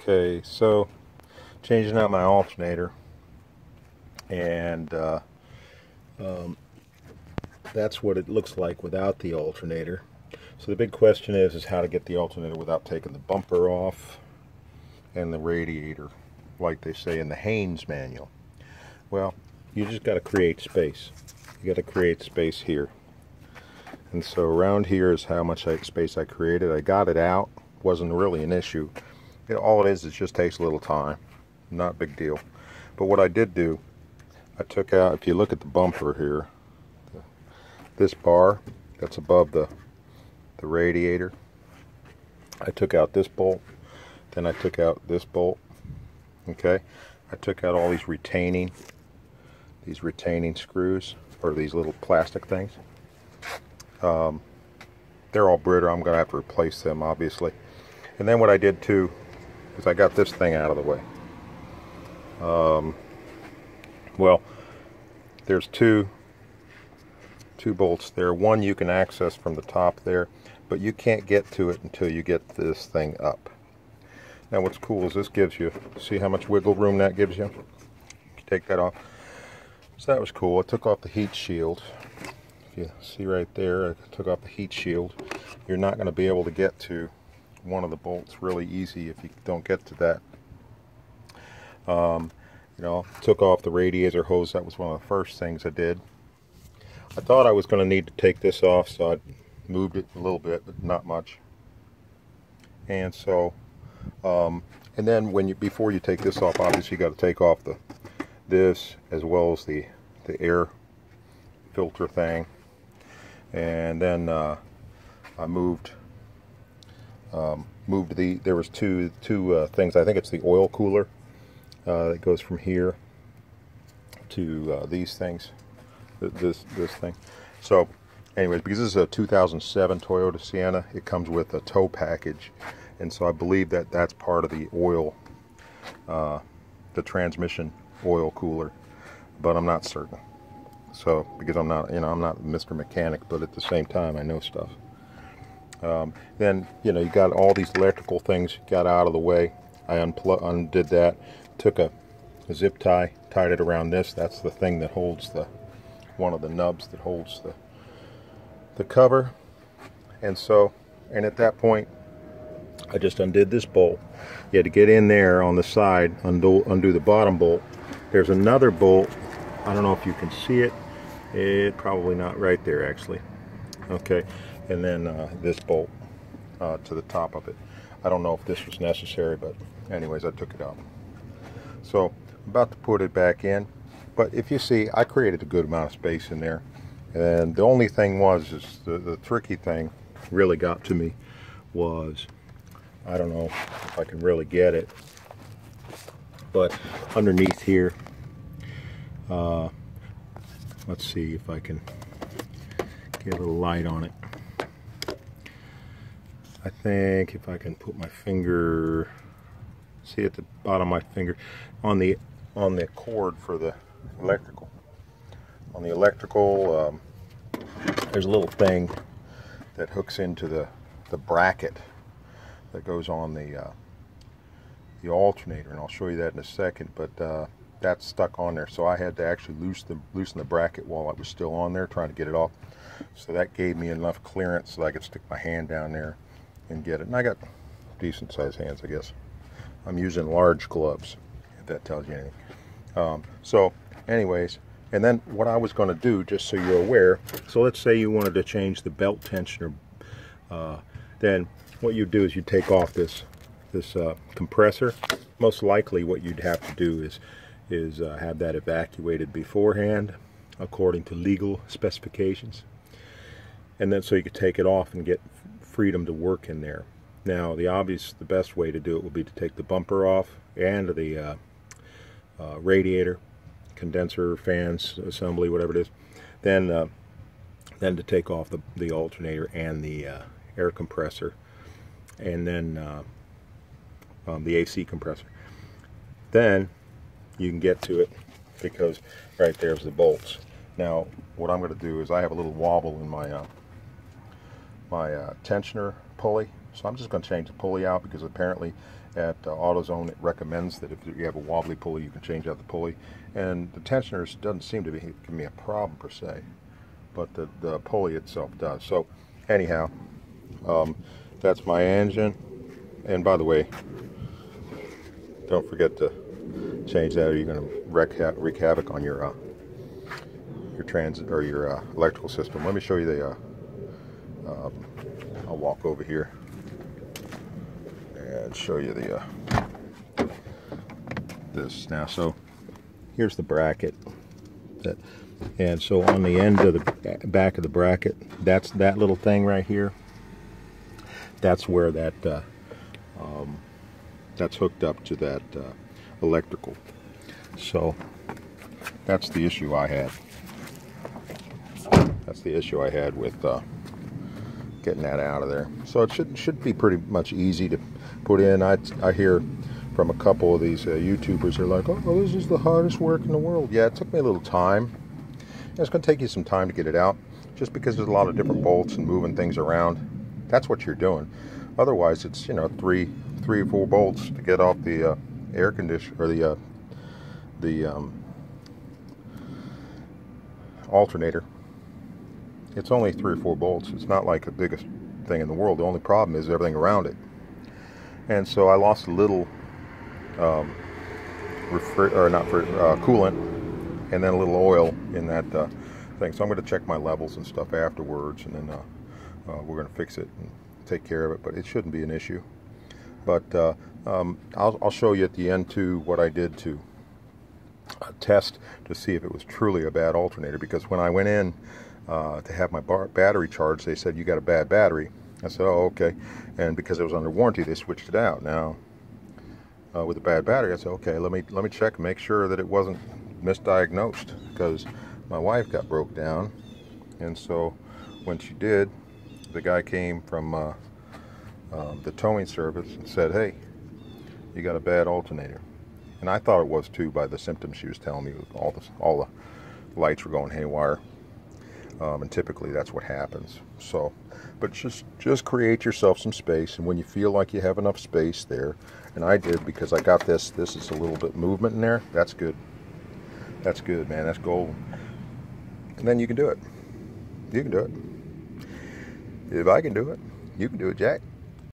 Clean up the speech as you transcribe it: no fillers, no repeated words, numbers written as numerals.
Okay, so changing out my alternator, and that's what it looks like without the alternator. So the big question is how to get the alternator without taking the bumper off and the radiator, like they say in the Haynes manual. Well, you just got to create space. You got to create space here. And so around here is how much space I created. I got it out. Wasn't really an issue. All it is just takes a little time. Not a big deal. But what I did do, I took out, if you look at the bumper here, this bar that's above the radiator, I took out this bolt, then I took out this bolt. Okay, I took out all these retaining screws, or these little plastic things. They're all brittle. I'm going to have to replace them, obviously. And then what I did too is I got this thing out of the way. Well, there's two bolts there. One you can access from the top there, but you can't get to it until you get this thing up. Now what's cool is this gives you, see how much wiggle room that gives you? You take that off. So that was cool. I took off the heat shield. If you see right there, I took off the heat shield. You're not going to be able to get to one of the bolts really easy if you don't get to that. You know, took off the radiator hose. That was one of the first things I did. I thought I was going to need to take this off, so I moved it a little bit, but not much. And so, and then before you take this off, obviously you got to take off this as well as the air filter thing. And then I moved there was two things. I think it's the oil cooler that goes from here to these things, this thing. So anyways, because this is a 2007 Toyota Sienna, it comes with a tow package, and so I believe that that's part of the oil, the transmission oil cooler, but I'm not certain. So because I'm not, I'm not Mr. Mechanic, but at the same time I know stuff. Then you got all these electrical things got out of the way. I undid that, took a zip tie, tied it around this. That's the thing that holds one of the nubs that holds the cover. And at that point I just undid this bolt. You had to get in there on the side, undo the bottom bolt. There's another bolt. I don't know if you can see it. Probably not right there actually. Okay, and then this bolt to the top of it. I don't know if this was necessary, but anyways, I took it out. So I'm about to put it back in, but if you see, I created a good amount of space in there, and the only thing is the tricky thing really got to me was, I don't know if I can really get it, but underneath here, let's see if I can get a little light on it. I think if I can put my finger, see at the bottom of my finger, on the cord for the electrical. On the electrical, there's a little thing that hooks into the bracket that goes on the alternator, and I'll show you that in a second. But that's stuck on there, so I had to actually loosen the bracket while it was still on there, trying to get it off. So that gave me enough clearance so I could stick my hand down there and get it. And I got decent sized hands, I guess. I'm using large gloves, if that tells you anything. So anyways, and then what I was going to do, just so you're aware, so let's say you wanted to change the belt tensioner, then what you do is you take off this compressor. Most likely what you'd have to do is have that evacuated beforehand according to legal specifications, and then so you could take it off and get freedom to work in there. Now the best way to do it would be to take the bumper off and the radiator, condenser, fans, assembly, whatever it is, then to take off the alternator and the air compressor, and then the AC compressor. Then you can get to it, because right there's the bolts. Now what I'm going to do is, I have a little wobble in my tensioner pulley, So I'm just going to change the pulley out, because apparently at AutoZone it recommends that if you have a wobbly pulley, you can change out the pulley. And the tensioners doesn't seem to be giving me a problem per se, but the pulley itself does. So anyhow, that's my engine. And by the way, don't forget to change that, or you're going to wreak havoc on your transit or your electrical system. Let me show you the. I'll walk over here and show you the this now. So here's the bracket and so on the end of the back of the bracket, that's that little thing right here. That's where that that's hooked up to that electrical. So that's the issue I had. That's the issue I had with getting that out of there. So it should be pretty much easy to put in. I hear from a couple of these YouTubers, they're like, oh, this is the hardest work in the world. Yeah, it took me a little time. It's going to take you some time to get it out, just because there's a lot of different bolts and moving things around. That's what you're doing. Otherwise, it's, you know, three or four bolts to get off the air conditioner, or the alternator. It's only 3 or 4 bolts. It's not like the biggest thing in the world. The only problem is everything around it. And so I lost a little coolant, and then a little oil in that thing. So I'm going to check my levels and stuff afterwards, and then we're going to fix it and take care of it. But it shouldn't be an issue. But I'll show you at the end too what I did to test to see if it was truly a bad alternator. Because when I went in to have my battery charged, they said, you got a bad battery. I said, oh, okay. And because it was under warranty, they switched it out. Now with a bad battery, I said, okay, let me check and make sure that it wasn't misdiagnosed, because my wife got broke down. And so when she did, the guy came from the towing service and said, hey, you got a bad alternator. And I thought it was too, by the symptoms she was telling me. All the lights were going haywire, and typically that's what happens. So, but just create yourself some space, and when you feel like you have enough space there, and I did, because I got this is a little bit movement in there. That's good. That's good, man. That's gold. And then you can do it. You can do it. If I can do it, you can do it, Jack.